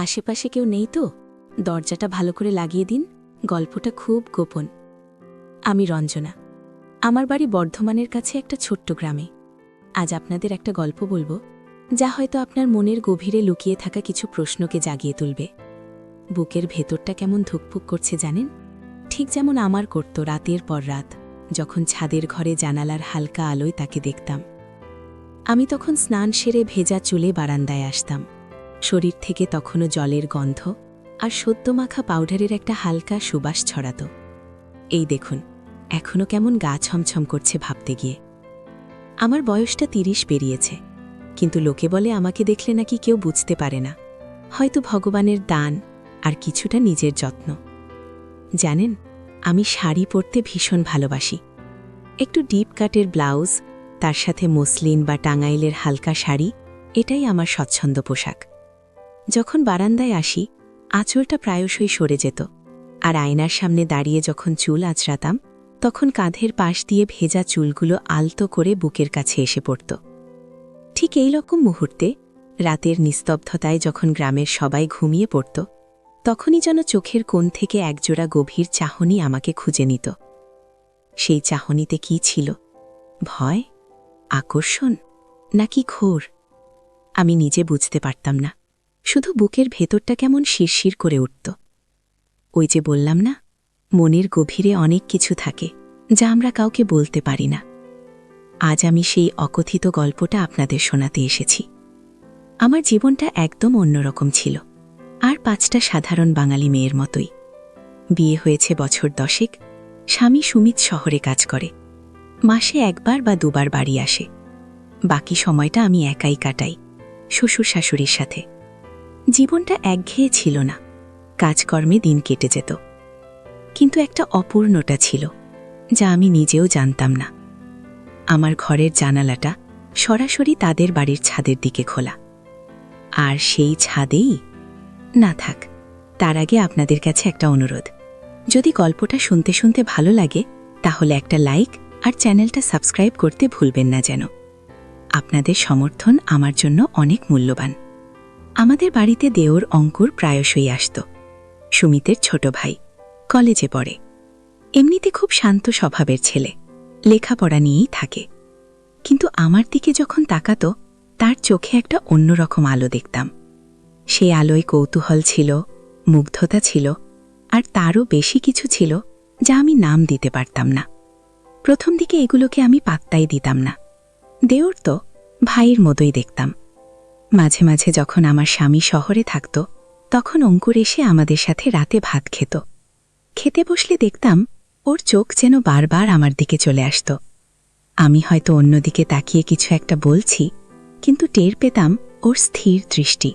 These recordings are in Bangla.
আশেপাশে কেউ নেই তো? দরজাটা ভালো করে লাগিয়ে দিন, গল্পটা খুব গোপন। আমি রঞ্জনা। আমার বাড়ি বর্ধমানের কাছে একটা ছোট্ট গ্রামে। আজ আপনাদের একটা গল্প বলবো, যা হয়তো আপনার মনের গভীরে লুকিয়ে থাকা কিছু প্রশ্নকে জাগিয়ে তুলবে। বুকের ভেতরটা কেমন ধুকপুক করছে জানেন? ঠিক যেমন আমার করত রাতের পর রাত, যখন ছাদের ঘরে জানালার হালকা আলোয় তাকে দেখতাম। আমি তখন স্নান সেরে ভেজা চুলে বারান্দায় আসতাম। শরীর থেকে তখনও জলের গন্ধ আর সদ্যমাখা পাউডারের একটা হালকা সুবাস ছড়াত। এই দেখুন, এখনও কেমন গা ছমছম করছে ভাবতে গিয়ে। আমার বয়সটা ৩০ পেরিয়েছে, কিন্তু লোকে বলে আমাকে দেখলে নাকি কেউ বুঝতে পারে না। হয়তো ভগবানের দান আর কিছুটা নিজের যত্ন। জানেন, আমি শাড়ি পরতে ভীষণ ভালোবাসি। একটু ডিপ কাটের ব্লাউজ, তার সাথে মসলিন বা টাঙ্গাইলের হালকা শাড়ি, এটাই আমার স্বচ্ছন্দ পোশাক। যখন বারান্দায় আসি, আঁচলটা প্রায়শই সরে যেত, আর আয়নার সামনে দাঁড়িয়ে যখন চুল আঁচড়াতাম, তখন কাঁধের পাশ দিয়ে ভেজা চুলগুলো আলতো করে বুকের কাছে এসে পড়ত। ঠিক এই রকম মুহূর্তে, রাতের নিস্তব্ধতায় যখন গ্রামের সবাই ঘুমিয়ে পড়ত, তখনই যেন চোখের কোণ থেকে একজোড়া গভীর চাহনি আমাকে খুঁজে নিত। সেই চাহনিতে কি ছিল? ভয়, আকর্ষণ, নাকি ঘোর? আমি নিজে বুঝতে পারতাম না, শুধু বুকের ভেতরটা কেমন শিরশির করে উঠত। ওই যে বললাম না, মনের গভীরে অনেক কিছু থাকে যা আমরা কাউকে বলতে পারি না। আজ আমি সেই অকথিত গল্পটা আপনাদের শোনাতে এসেছি। আমার জীবনটা একদম অন্যরকম ছিল, আর ৫টা সাধারণ বাঙালি মেয়ের মতোই। বিয়ে হয়েছে বছর 10, স্বামী সুমিত শহরে কাজ করে, মাসে 1 বার বা 2 বার বাড়ি আসে। বাকি সময়টা আমি একাই কাটাই, শ্বশুর শাশুড়ির সাথে। জীবনটা একঘেয়ে ছিল না, কাজকর্মে দিন কেটে যেত। কিন্তু একটা অপূর্ণতা ছিল, যা আমি নিজেও জানতাম না। আমার ঘরের জানালাটা সরাসরি তাদের বাড়ির ছাদের দিকে খোলা, আর সেই ছাদেই না থাক। তার আগে আপনাদের কাছে একটা অনুরোধ, যদি গল্পটা শুনতে শুনতে ভালো লাগে, তাহলে একটা লাইক আর চ্যানেলটা সাবস্ক্রাইব করতে ভুলবেন না যেন। আপনাদের সমর্থন আমার জন্য অনেক মূল্যবান। আমাদের বাড়িতে দেওর অঙ্কুর প্রায়শই আসত। সুমিতের ছোট ভাই, কলেজে পড়ে। এমনিতে খুব শান্ত স্বভাবের ছেলে, লেখাপড়া নিয়েই থাকে। কিন্তু আমার দিকে যখন তাকাতো, তার চোখে একটা অন্যরকম আলো দেখতাম। সেই আলোয় কৌতূহল ছিল, মুগ্ধতা ছিল, আর তারও বেশি কিছু ছিল যা আমি নাম দিতে পারতাম না। প্রথম দিকে এগুলোকে আমি পাত্তাই দিতাম না। দেওর তো ভাইয়ের মতোই দেখতাম। মাঝে মাঝে যখন আমার স্বামী শহরে থাকত, তখন অঙ্কুর এসে আমাদের সাথে রাতে ভাত খেত। খেতে বসলে দেখতাম ওর চোখ যেন বারবার আমার দিকে চলে আসত। আমি হয়তো অন্যদিকে তাকিয়ে কিছু একটা বলছি, কিন্তু টের পেতাম ওর স্থির দৃষ্টি।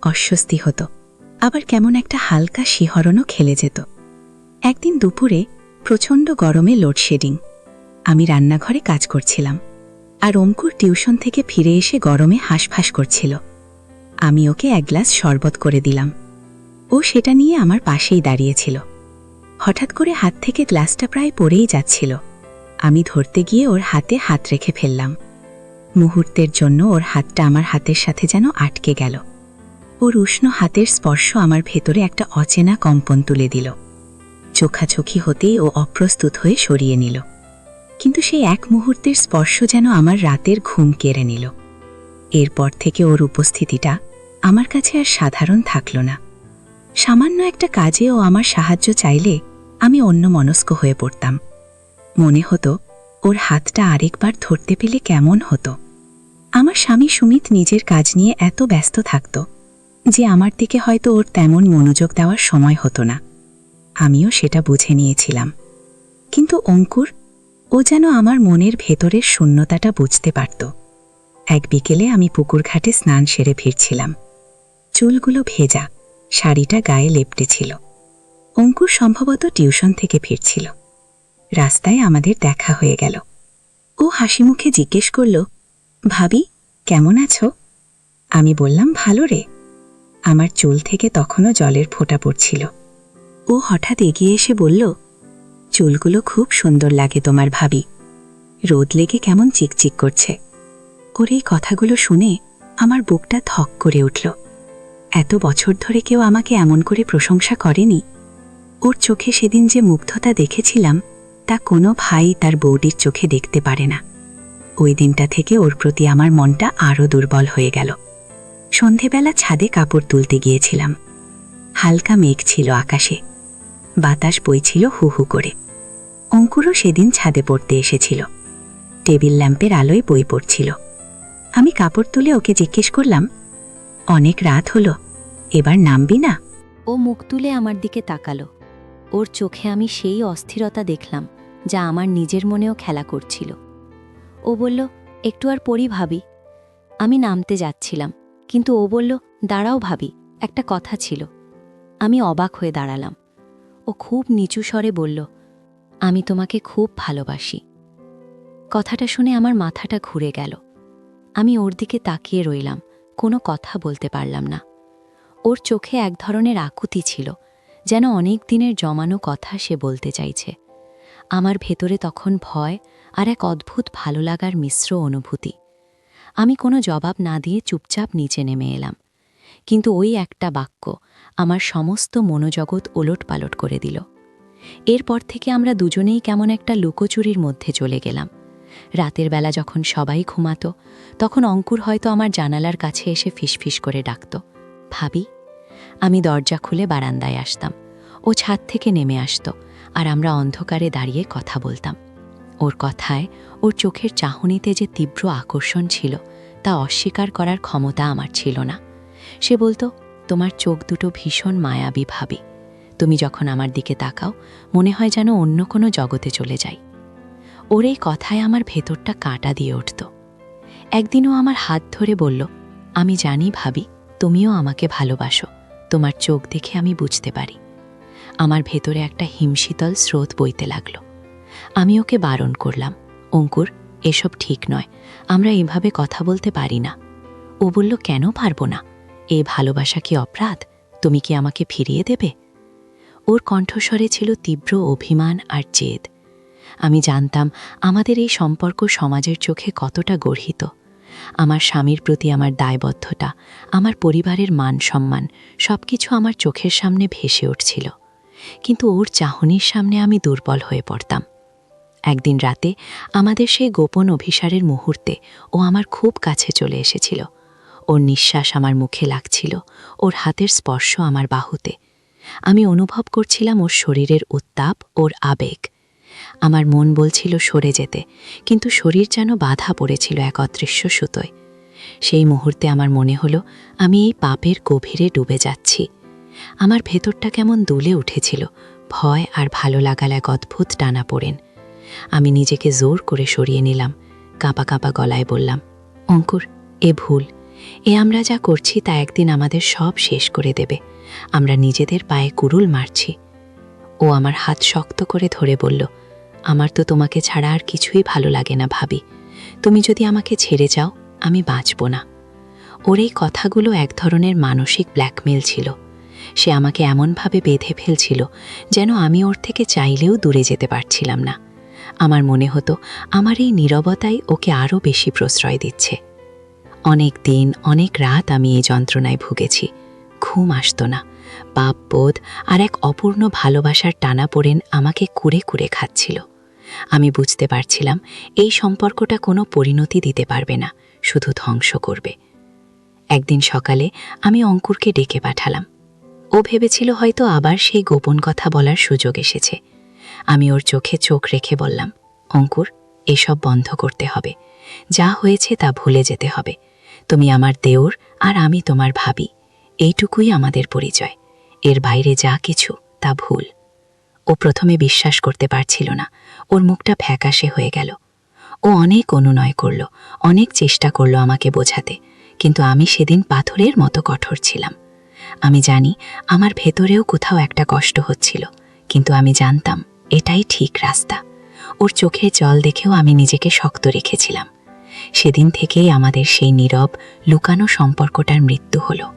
অস্বস্তি হতো, আবার কেমন একটা হালকা শিহরণও খেলে যেত। একদিন দুপুরে প্রচণ্ড গরমে লোডশেডিং। আমি রান্নাঘরে কাজ করছিলাম, আর অঙ্কুর টিউশন থেকে ফিরে এসে গরমে হাঁসফাঁস করছিল। আমি ওকে 1 গ্লাস শরবত করে দিলাম। ও সেটা নিয়ে আমার পাশেই দাঁড়িয়েছিল। হঠাৎ করে হাত থেকে গ্লাসটা প্রায় পড়েই যাচ্ছিল। আমি ধরতে গিয়ে ওর হাতে হাত রেখে ফেললাম। মুহূর্তের জন্য ওর হাতটা আমার হাতের সাথে যেন আটকে গেল। ওর উষ্ণ হাতের স্পর্শ আমার ভেতরে একটা অচেনা কম্পন তুলে দিল। চোখাচোখি হতেই ও অপ্রস্তুত হয়ে সরিয়ে নিল। কিন্তু সেই এক মুহূর্তের স্পর্শ যেন আমার রাতের ঘুম কেড়ে নিল। এরপর থেকে ওর উপস্থিতিটা আমার কাছে আর সাধারণ থাকল না। সামান্য একটা কাজে ও আমার সাহায্য চাইলে আমি অন্যমনস্ক হয়ে পড়তাম। মনে হতো ওর হাতটা আরেকবার ধরতে পেলে কেমন হতো। আমার স্বামী সুমিত নিজের কাজ নিয়ে এত ব্যস্ত থাকত যে আমার দিকে হয়তো ওর তেমন মনোযোগ দেওয়ার সময় হতো না। আমিও সেটা বুঝে নিয়েছিলাম। কিন্তু অঙ্কুর, ও যেন আমার মনের ভেতরের শূন্যতাটা বুঝতে পারত। এক বিকেলে আমি পুকুর ঘাটে স্নান সেরে ফিরছিলাম। চুলগুলো ভেজা, শাড়িটা গায়ে লেপটে ছিল। অঙ্কুর সম্ভবত টিউশন থেকে ফিরছিল। রাস্তায় আমাদের দেখা হয়ে গেল। ও হাসি মুখে জিজ্ঞেস করল, ভাবি কেমন আছো? আমি বললাম, ভালো রে। আমার চুল থেকে তখনও জলের ফোঁটা পড়ছিল। ও হঠাৎ এগিয়ে এসে বলল, চুলগুলো খুব সুন্দর লাগে তোমার ভাবি, রোদ লেগে কেমন চিকচিক করছে। ওর এই কথাগুলো শুনে আমার বুকটা ধক করে উঠল। এত বছর ধরে কেউ আমাকে এমন করে প্রশংসা করেনি। ওর চোখে সেদিন যে মুগ্ধতা দেখেছিলাম তা কোনো ভাই তার বউটির চোখে দেখতে পারে না। ওই দিনটা থেকে ওর প্রতি আমার মনটা আরও দুর্বল হয়ে গেল। সন্ধেবেলা ছাদে কাপড় তুলতে গিয়েছিলাম। হালকা মেঘ ছিল আকাশে, বাতাস বইছিল হু হু করে। অঙ্কুরও সেদিন ছাদে পড়তে এসেছিল। টেবিল ল্যাম্পের আলোয় বই পড়ছিল। আমি কাপড় তুলে ওকে জিজ্ঞেস করলাম, অনেক রাত হলো, এবার নামবি না? ও মুখ তুলে আমার দিকে তাকালো। ওর চোখে আমি সেই অস্থিরতা দেখলাম যা আমার নিজের মনেও খেলা করছিল। ও বলল, একটু আর পড়ি ভাবি। আমি নামতে যাচ্ছিলাম, কিন্তু ও বলল, দাঁড়াও ভাবি, একটা কথা ছিল। আমি অবাক হয়ে দাঁড়ালাম। ও খুব নিচু স্বরে বলল, আমি তোমাকে খুব ভালোবাসি। কথাটা শুনে আমার মাথাটা ঘুরে গেল। আমি ওর দিকে তাকিয়ে রইলাম, কোনো কথা বলতে পারলাম না। ওর চোখে এক ধরনের আকুতি ছিল, যেন অনেক দিনের জমানো কথা সে বলতে চাইছে। আমার ভেতরে তখন ভয় আর এক অদ্ভুত ভালো লাগার মিশ্র অনুভূতি। আমি কোনো জবাব না দিয়ে চুপচাপ নিচে নেমে এলাম, কিন্তু ওই একটা বাক্য আমার সমস্ত মনোজগৎ ওলটপালট করে দিল। এরপর থেকে আমরা দুজনেই কেমন একটা লুকোচুরির মধ্যে চলে গেলাম। রাতের বেলা যখন সবাই ঘুমাতো, তখন অঙ্কুর হয়তো আমার জানালার কাছে এসে ফিসফিস করে ডাকত, ভাবি। আমি দরজা খুলে বারান্দায় আসতাম। ও ছাদ থেকে নেমে আসত, আর আমরা অন্ধকারে দাঁড়িয়ে কথা বলতাম। ওর কথায়, ওর চোখের চাহনিতে যে তীব্র আকর্ষণ ছিল তা অস্বীকার করার ক্ষমতা আমার ছিল না। সে বলতো, তোমার চোখ দুটো ভীষণ মায়াবী ভাবি। তুমি যখন আমার দিকে তাকাও, মনে হয় যেন অন্য কোনো জগতে চলে যাই। ওর এই কথায় আমার ভেতরটা কাঁটা দিয়ে উঠত। একদিনও আমার হাত ধরে বলল, আমি জানি ভাবি, তুমিও আমাকে ভালোবাসো। তোমার চোখ দেখে আমি বুঝতে পারি। আমার ভেতরে একটা হিমশীতল স্রোত বইতে লাগল। আমি ওকে বারণ করলাম, অঙ্কুর, এসব ঠিক নয়, আমরা এভাবে কথা বলতে পারি না। ও বলল, কেন পারবো না? এ ভালোবাসা কি অপরাধ? তুমি কি আমাকে ফিরিয়ে দেবে? ওর কণ্ঠস্বরে ছিল তীব্র অভিমান আর জেদ। আমি জানতাম আমাদের এই সম্পর্ক সমাজের চোখে কতটা গর্হিত। আমার স্বামীর প্রতি আমার দায়বদ্ধতা, আমার পরিবারের মান সম্মান সবকিছু আমার চোখের সামনে ভেসে উঠছিল। কিন্তু ওর চাহনির সামনে আমি দুর্বল হয়ে পড়তাম। একদিন রাতে আমাদের সেই গোপন অভিসারের মুহূর্তে ও আমার খুব কাছে চলে এসেছিল। ওর নিঃশ্বাস আমার মুখে লাগছিল, ওর হাতের স্পর্শ আমার বাহুতে। আমি অনুভব করছিলাম ওর শরীরের উত্তাপ, ওর আবেগ। আমার মন বলছিল সরে যেতে, কিন্তু শরীর যেন বাধা পড়েছিল এক অদৃশ্য সুতোয়। সেই মুহূর্তে আমার মনে হলো আমি এই পাপের গভীরে ডুবে যাচ্ছি। আমার ভেতরটা কেমন দুলে উঠেছিল, ভয় আর ভালো লাগার এক অদ্ভুত টানাপোড়েন। আমি নিজেকে জোর করে সরিয়ে নিলাম, কাঁপা কাঁপা গলায় বললাম, অঙ্কুর, এ ভুল। আমরা যা করছি তা একদিন আমাদের সব শেষ করে দেবে। আমরা নিজেদের পায়ে কুড়ুল মারছি। ও আমার হাত শক্ত করে ধরে বলল, আমার তো তোমাকে ছাড়া আর কিছুই ভালো লাগে না ভাবি। তুমি যদি আমাকে ছেড়ে যাও, আমি বাঁচব না। ওর এই কথাগুলো এক ধরনের মানসিক ব্ল্যাকমেল ছিল। সে আমাকে এমনভাবে বেঁধে ফেলছিল যেন আমি ওর থেকে চাইলেও দূরে যেতে পারছিলাম না। আমার মনে হতো আমার এই নীরবতাই ওকে আরও বেশি প্রশ্রয় দিচ্ছে। অনেক দিন, অনেক রাত আমি এই যন্ত্রণায় ভুগেছি। ঘুম আসতো না, পাপবোধ আর এক অপূর্ণ ভালোবাসার টানাপোড়েন আমাকে কুরে কুরে খাচ্ছিল। আমি বুঝতে পারছিলাম এই সম্পর্কটা কোনো পরিণতি দিতে পারবে না, শুধু ধ্বংস করবে। একদিন সকালে আমি অঙ্কুরকে ডেকে পাঠালাম। ও ভেবেছিল হয়তো আবার সেই গোপন কথা বলার সুযোগ এসেছে। আমি ওর চোখে চোখ রেখে বললাম, অঙ্কুর, এসব বন্ধ করতে হবে। যা হয়েছে তা ভুলে যেতে হবে। তুমি আমার দেওর আর আমি তোমার ভাবি, এইটুকুই আমাদের পরিচয়। এর বাইরে যা কিছু তা ভুল। ও প্রথমে বিশ্বাস করতে পারছিল না। ওর মুখটা ফ্যাকাশে হয়ে গেল। ও অনেক অনুনয় করল, অনেক চেষ্টা করল আমাকে বোঝাতে, কিন্তু আমি সেদিন পাথরের মতো কঠোর ছিলাম। আমি জানি আমার ভেতরেও কোথাও একটা কষ্ট হচ্ছিল, কিন্তু আমি জানতাম এটাই ঠিক রাস্তা। ওর চোখের জল দেখেও আমি নিজেকে শক্ত রেখেছিলাম। সেদিন থেকেই আমাদের সেই নীরব, লুকানো সম্পর্কটার মৃত্যু হলো।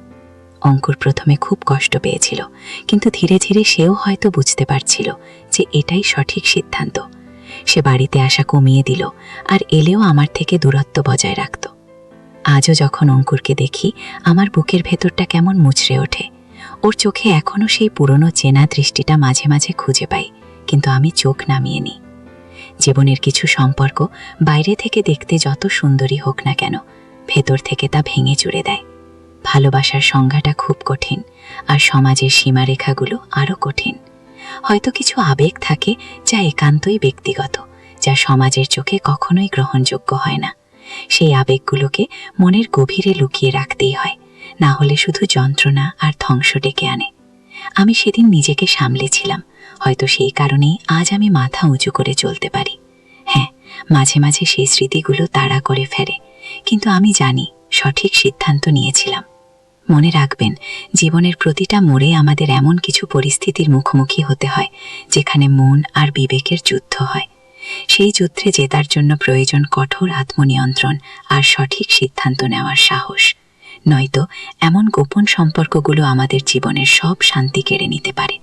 অঙ্কুর প্রথমে খুব কষ্ট পেয়েছিল, কিন্তু ধীরে ধীরে সেও হয়তো বুঝতে পারছিল যে এটাই সঠিক সিদ্ধান্ত। সে বাড়িতে আসা কমিয়ে দিল, আর এলেও আমার থেকে দূরত্ব বজায় রাখত। আজও যখন অঙ্কুরকে দেখি আমার বুকের ভেতরটা কেমন মুচড়ে ওঠে। ওর চোখে এখনও সেই পুরনো চেনা দৃষ্টিটা মাঝে মাঝে খুঁজে পাই, কিন্তু আমি চোখ নামিয়ে নিই। জীবনের কিছু সম্পর্ক বাইরে থেকে দেখতে যত সুন্দরী হোক না কেন, ভেতর থেকে তা ভেঙে চুরে দেয়। ভালোবাসার সংজ্ঞাটা খুব কঠিন, আর সমাজের সীমারেখাগুলো আরও কঠিন। হয়তো কিছু আবেগ থাকে যা একান্তই ব্যক্তিগত, যা সমাজের চোখে কখনোই গ্রহণযোগ্য হয় না। সেই আবেগগুলোকে মনের গভীরে লুকিয়ে রাখতেই হয়, না হলে শুধু যন্ত্রণা আর ধ্বংস ডেকে আনে। আমি সেদিন নিজেকে সামলেছিলাম, হয়তো সেই কারণেই আজ আমি মাথা উঁচু করে চলতে পারি। হ্যাঁ, মাঝে মাঝে সেই স্মৃতিগুলো তাড়া করে ফেরে, কিন্তু আমি জানি সঠিক সিদ্ধান্ত নিয়েছিলাম। মনে রাখবেন, জীবনের প্রতিটা মোড়ে আমাদের এমন কিছু পরিস্থিতির মুখোমুখি হতে হয় যেখানে মন আর বিবেকের যুদ্ধ হয়। সেই যুদ্ধে জেতার জন্য প্রয়োজন কঠোর আত্মনিয়ন্ত্রণ আর সঠিক সিদ্ধান্ত নেওয়ার সাহস। নয়তো এমন গোপন সম্পর্কগুলো আমাদের জীবনের সব শান্তি কেড়ে নিতে পারে।